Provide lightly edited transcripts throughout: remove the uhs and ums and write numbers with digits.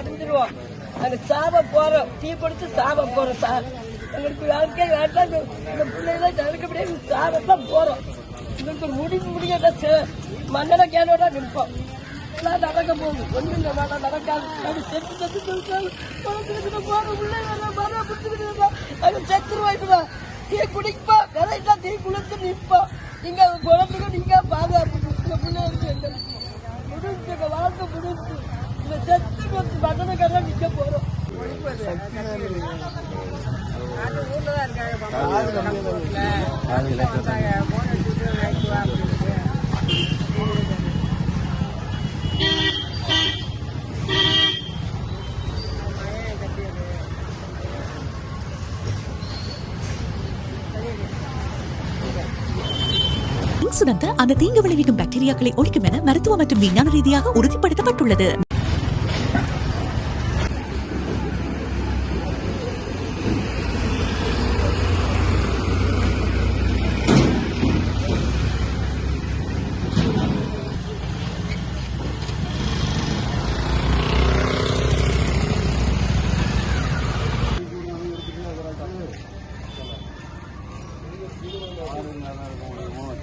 மறைஞ்சிருவோம். அந்த சாப போறோம், தீ பிடிச்சு சாப போறோம் சார். எங்களுக்கு வாழ்க்கை வேண்டாம், இந்த பிள்ளைகளை நடக்கப்படியே சாபத்தான் போறோம். எங்களுக்கு முடிய மன்னட கேனோட நிற்போம். எல்லாம் நடக்க போகுது, ஒண்ணு இந்த வேண்டாம் நடக்காது. அது செத்து செத்து சொல்லிட்டு போற பிள்ளை மரம் பிடிச்சிக்கிட்டு அது செத்துருவாய்க்குதான். தீ குடிப்பா கரெக்டா தீ குளிச்சு நிற்போம். நீங்க குழந்தைங்க நீங்க பாதுகாப்பு பிள்ளைங்க முடிஞ்சு வாழ்க்கை முடிஞ்சு இந்த செத்து கொஞ்சம் மன்னனுக்கெல்லாம் நிக்க போறோம். இன்சுரன்ஸ் அந்த தீங்கு விளைவிக்கும் பாக்டீரியாக்களை ஒழிக்கும் என மருத்துவ மற்றும் விஞ்ஞான ரீதியாக உறுதிப்படுத்தப்பட்டுள்ளது.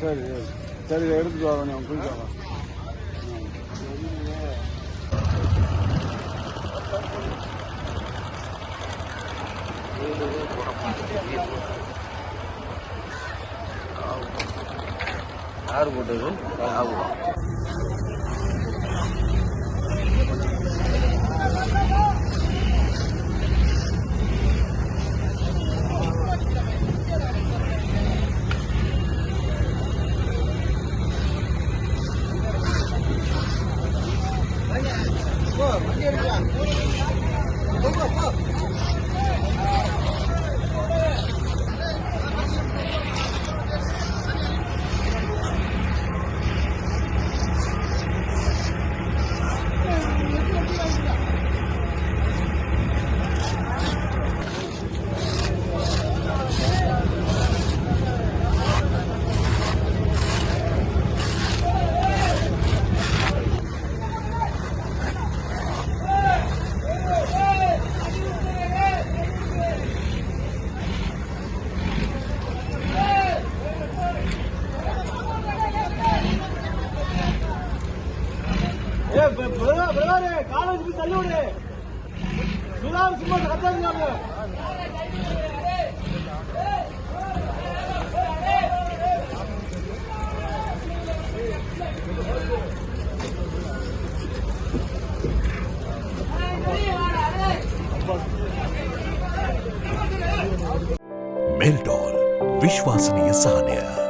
சரி சரி எடுத்துட்டு வாங்க, போயிட்டு வாங்க. யார் போட்டது? காலேஜுக்கு தள்ளி விடு, சுதார் சும்மா கத்தாங்க. मेल्टॉल विश्वसनीय सहान्य.